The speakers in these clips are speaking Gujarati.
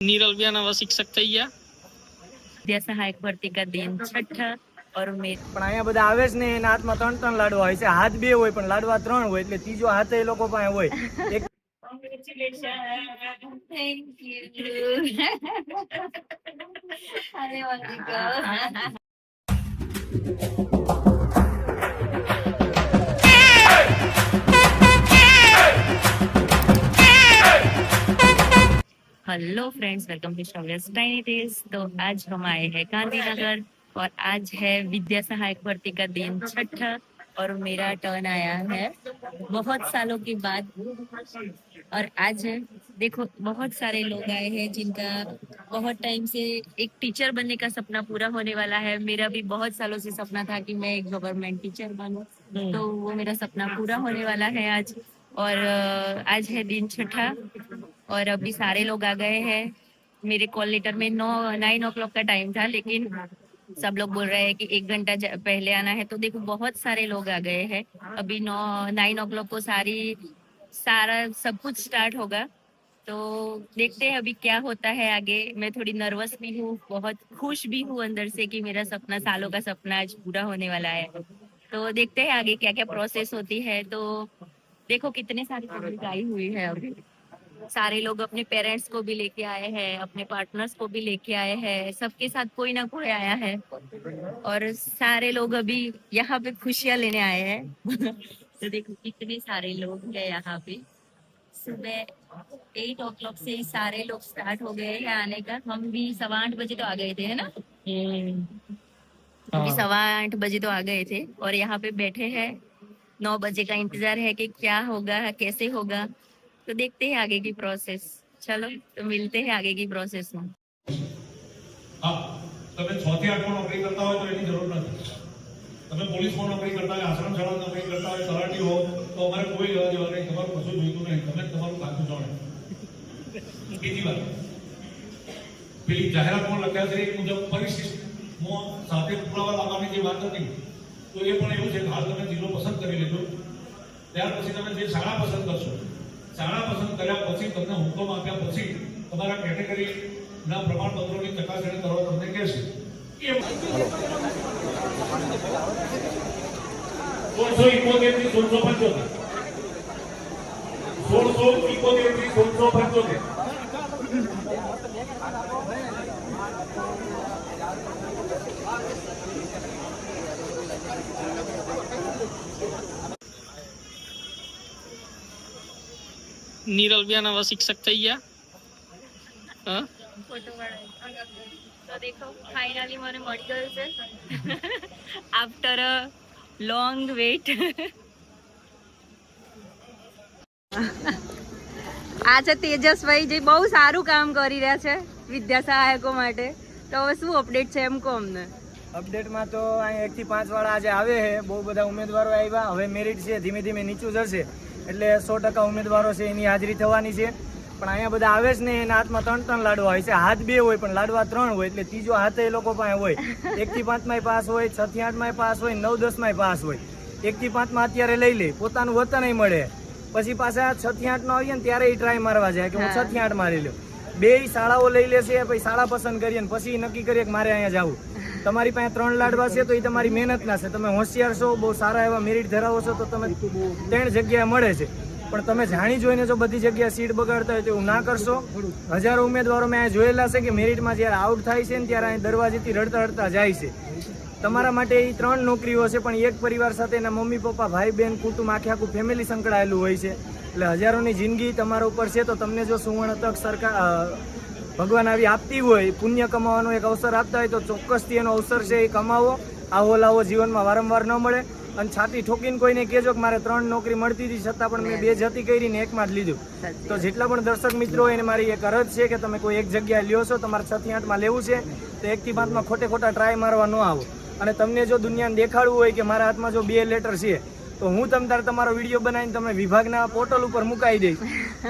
नीरल नवा शिक्षक થઈ ગયા। विद्या सहायक भर्ती का दिन छठा और પણ અહીંયા બધા આવે જ ને એના હાથમાં 3 લાડવા હોય છે। હાથ 2 હોય પણ લાડવા 3 હોય એટલે ત્રીજો હાથ એ લોકો પાસે હોય। Thank you. अरे hello friends, welcome to Shaurya's tiny tales. तो आज हम आए हैं गांधीनगर और आज है विद्या सहायक भर्ती का दिन छठा और मेरा टर्न आया है बहुत सालों के बाद। और आज देखो बहुत सारे लोग आए हैं जिनका बहुत टाइम से एक टीचर बनने का सपना पूरा होने वाला है। मेरा भी बहुत सालों से सपना था कि मैं एक गवर्नमेंट टीचर बनूं, तो वो मेरा सपना पूरा होने वाला है आज। और आज है दिन छठा और अभी सारे लोग आ गए हैं। मेरे कॉल लेटर में 9 o'clock का टाइम था, लेकिन सब लोग बोल रहे हैं कि 1 घंटा पहले आना है। तो देखो बहुत सारे लोग आ गए हैं। अभी 9 o'clock को सारा सब कुछ स्टार्ट होगा, तो देखते हैं अभी क्या होता है आगे। मैं थोड़ी नर्वस भी हूँ, बहुत खुश भी हूँ अंदर से कि मेरा सपना, सालों का सपना आज पूरा होने वाला है। तो देखते हैं आगे क्या क्या प्रोसेस होती है। तो देखो कितने सारी पब्लिक आई हुई है। अभी सारे लोग अपने पेरेंट्स को भी लेके आए हैं, अपने पार्टनर्स को भी लेके आए हैं, सबके साथ कोई ना कोई आया है और सारे लोग अभी यहाँ पे खुशियाँ लेने आए हैं। तो देखो कितने सारे लोग हैं यहाँ पे। सुबह 8 o'clock से सारे लोग स्टार्ट हो गए हैं आने का। हम भी 8:15 बजे तो आ गए थे, है ना? अभी 8:15 बजे तो आ गए थे और यहाँ पे बैठे हैं। 9 बजे का इंतजार है कि क्या होगा, कैसे होगा। तो देखते हैं आगे की प्रोसेस। चलो तो मिलते हैं आगे की प्रोसेस में। हाँ, તમે 6 થી 8 માં નોકરી કરતા હોય તો એની જરૂર નથી। તમે પોલીસમાં નોકરી કરતા હોય, આશ્રમ શાળામાં નોકરી કરતા હોય, તલાટી હો, તો અમારે કોઈ લેવા દેવા નહીં, તમારું કશું જોઈતું નહીં, તમે તમારું ખાતું જાણો। બીજી વાત, પેલી જાહેરાતમાં લખ્યા છે એ મુજબ પરિશિષ્ટમાં સાથે પુરાવા લાવવાની જે વાત હતી, તો એ પણ એવું છે કે હાલ તમે જિલ્લો પસંદ કરી લેજો, ત્યાર પછી તમે જે શાળા પસંદ કરશો, શાળા પસંદ કર્યા પછી તમને હુકમ આપ્યા પછી તમારા કેટેગરીના પ્રમાણપત્રોની ચકાસણી કરવા તમને કહેશે। 1671 થી 1675 1671 થી 1675 नीरल नवा शिक्षक થઈ ગયા। હા, फोटो तो देखो फाइनली મને મળી ગયું છે आफ्टर अ लॉन्ग वेट। આજે તેજસભાઈ જે બહુ સારું કામ કરી રહ્યા છે વિદ્યા સહાયકો માટે, તો હવે શું અપડેટ છે એમ કહો અમને। અપડેટમાં તો અહીંયા 1 થી 5 વાળા આજે આવે છે। બહુ બધા ઉમેદવારો આવ્યા। હવે મેરિટ છે ધીમે ધીમે નીચું જશે એટલે 100% ઉમેદવારો છે એની હાજરી થવાની છે। પણ અહીંયા બધા આવે જ ને એના હાથમાં 3 લાડવા હોય છે। હાથ 2 હોય પણ લાડવા 3 હોય એટલે ત્રીજો હાથ એ લોકો પાસે હોય। 1 થી 5 માં પાસ હોય, 6 થી 8 માં પાસ હોય, 9, 10 માં પાસ હોય। 1 થી 5 માં અત્યારે લઈ લે, પોતાનું વતન નહીં મળે, પછી પાછા 6 થી 8 નો આવીએ ને ત્યારે એ ટ્રાય મારવા જાય કે હું 6 થી 8 મારી લઉં। 2 શાળાઓ લઈ લેશે, પછી શાળા પસંદ કરીએ ને પછી નક્કી કરીએ કે મારે અહીંયા જવું। તમારી પાસે 3 લાડવા છે તો એ તમારી મહેનતના છે, તમે હોશિયાર છો, બહુ સારા એવા મેરિટ ધરાવો છો તો તમે 3 જગ્યાએ મળે છે। પણ તમે જાણી જોઈને જો બધી જગ્યાએ સીટ બગાડતા હોય તો એવું ના કરશો। હજારો ઉમેદવારો મેં જોયેલા છે કે મેરિટમાં જ્યારે આઉટ થાય છે ને ત્યારે અહીં દરવાજેથી રડતા રડતા જાય છે। તમારા માટે એ 3 નોકરીઓ છે, પણ એક પરિવાર સાથે એના મમ્મી પપ્પા, ભાઈ બહેન, કુટુંબ, આખું ફેમિલી સંકળાયેલું હોય છે। એટલે હજારોની જિંદગી તમારા ઉપર છે, તો તમને જો સુવર્ણ તક સરકાર ભગવાન આવી આપતી હોય, પુણ્ય કમાવાનો એક અવસર આપતા હોય તો ચોક્કસથી એનો અવસર છે એ કમાવો। આવો લાવો જીવનમાં વારંવાર ન મળે। અને છાતી ઠોકીને કોઈને કહેજો કે મારે 3 નોકરી મળતી હતી છતાં પણ મેં 2 જતી કરીને 1 માં જ લીધું। તો જેટલા પણ દર્શક મિત્રો હોય એને મારી એક અરજ છે કે તમે કોઈ એક જગ્યાએ લ્યો છો, તમારે 6 થી 8 માં લેવું છે તો 1 થી 5 માં ખોટા ટ્રાય મારવા ન આવો। અને તમને જો દુનિયાને દેખાડવું હોય કે મારા હાથમાં જો 2 લેટર છે તો હું તમારો વિડીયો બનાવીને તમે વિભાગના પોર્ટલ ઉપર મુકાઈ દઈશ।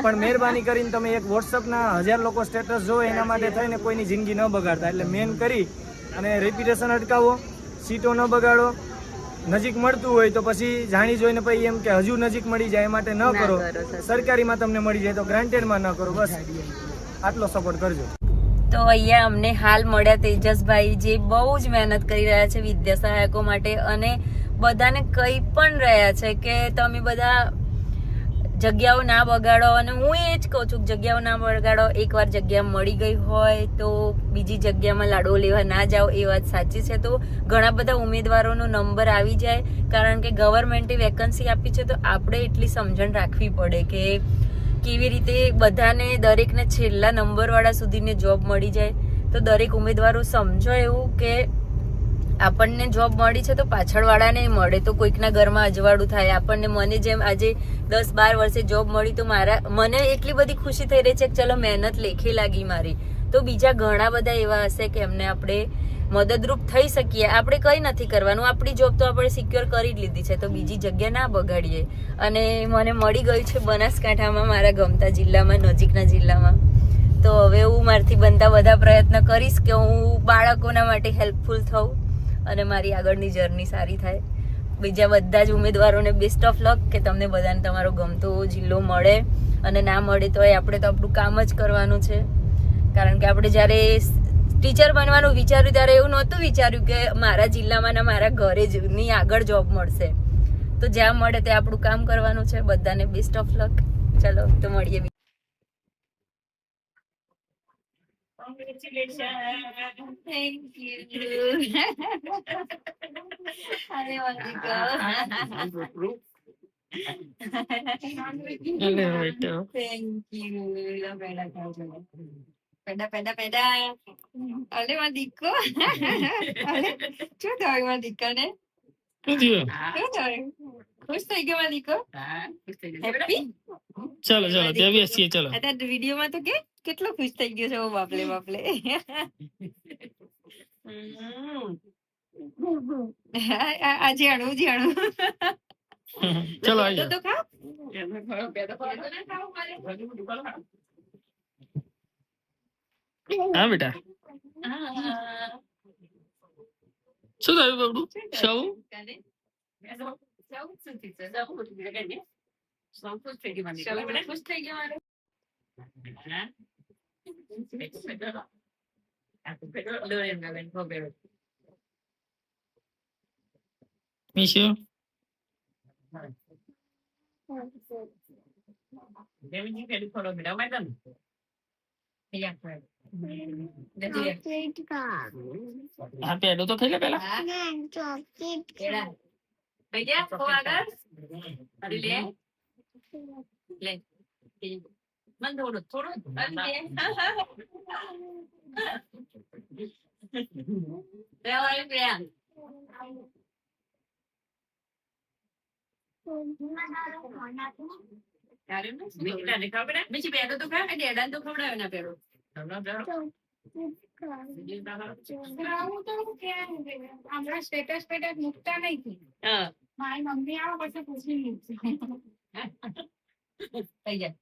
પણ મહેરબાની કરીને તમે એક વોટ્સઅપના 1000 લોકો સ્ટેટસ જોવે એના માટે થઈને કોઈની જિંદગી ન બગાડતા। એટલે મેન કરી અને રેપ્યુટેશન અટકાવો, સીટો ન બગાડો। નજીક મળતું હોય તો પછી જાણી જોઈને પછી એમ કે હજુ નજીક મળી જાય એ માટે ન કરો। સરકારીમાં તમને મળી જાય તો ગ્રાન્ટેડમાં ન કરો। બસ આટલો સપોર્ટ કરજો। તો અહીંયા અમને હાલ મળ્યા તેજસભાઈ, જે બહુ જ મહેનત કરી રહ્યા છે વિદ્યા સહાયકો માટે, અને બધાને કહી પણ રહ્યા છે કે તમે બધા જગ્યાઓ ના બગાડો. અને હું એ જ કહું છું કે જગ્યાઓ ના બગાડો. એકવાર જગ્યા મળી ગઈ હોય તો બીજી જગ્યામાં લાડો લેવા ના જાઓ, એ વાત સાચી છે. તો ઘણા બધા ઉમેદવારોનો નંબર આવી જાય, કારણ કે ગવર્મેન્ટે વેકન્સી આપી છે, તો આપણે એટલી સમજણ રાખવી પડે કે કેવી રીતે બધાને, દરેકને છેલ્લા નંબરવાળા સુધીને જોબ મળી જાય. તો દરેક ઉમેદવારો સમજો એવું કે આપણને જોબ મળી છે તો પાછળવાળાને મળે, તો કોઈકના ઘરમાં અજવાળું થાય. આપણને, મને જેમ આજે 10-12 વર્ષે જોબ મળી, તો મને એટલી બધી ખુશી થઈ રહી છે કે ચલો મહેનત લેખે લાગી મારી. તો બીજા ઘણા બધા એવા હશે કે એમને આપણે મદદરૂપ થઈ શકીએ. આપણે કંઈ નથી કરવાનું, આપણી જોબ તો આપણે સિક્યોર કરી જ લીધી છે, તો બીજી જગ્યા ના બગાડીએ. અને મને મળી ગયું છે બનાસકાંઠામાં, મારા ગમતા જિલ્લામાં, નજીકના જિલ્લામાં. તો હવે હું મારાથી બનતા બધા પ્રયત્ન કરીશ કે હું બાળકોના માટે હેલ્પફુલ થઉં અને મારી આગળની જર્ની સારી થાય. બીજા બધા જ ઉમેદવારોને બેસ્ટ ઓફ લક, કે તમને બધાને તમારો ગમતો જિલ્લો મળે, અને ના મળે તો આપણે તો આપણું કામ જ કરવાનું છે. કારણ કે આપણે જ્યારે ટીચર બનવાનું વિચાર્યું ત્યારે એવું નહોતું વિચાર્યું કે મારા જિલ્લામાં ને મારા ઘરે જ ની આગળ જોબ મળશે. તો જ્યાં મળે તે આપણું કામ કરવાનું છે. બધાને બેસ્ટ ઓફ લક. ચલો તો મળીએ. Thank you. અરે thank you. પેડા અલે માં દીકો. અલે શું થયું માં દીકાને? શું થયું? શું થયું? ખુશ થઈ ગયો માં દીકો? હેપી? ચલો ત્યાં બેસીએ. ચલો અત્યારે વિડીયોમાં તો કેટલો ખુશ થઈ ગયો છે. ઓ બાપલે બાપલે. આજે અણુ ચલો આવી તો ખા. હા બેટા, શું થયું બાબુ? સૌ ખુશ થઈ ગયો મારે. મિશુ હા પેડો તો ખાઈ લે પેલા. બીજી પેડો તો ખા. ડેડા તો ખવડાવે ના પેડો. હમણાં સ્ટેટસ મૂકતા નહીં. મારી મમ્મી આવે પછી પૂછી મૂકશે. થઈ જાય.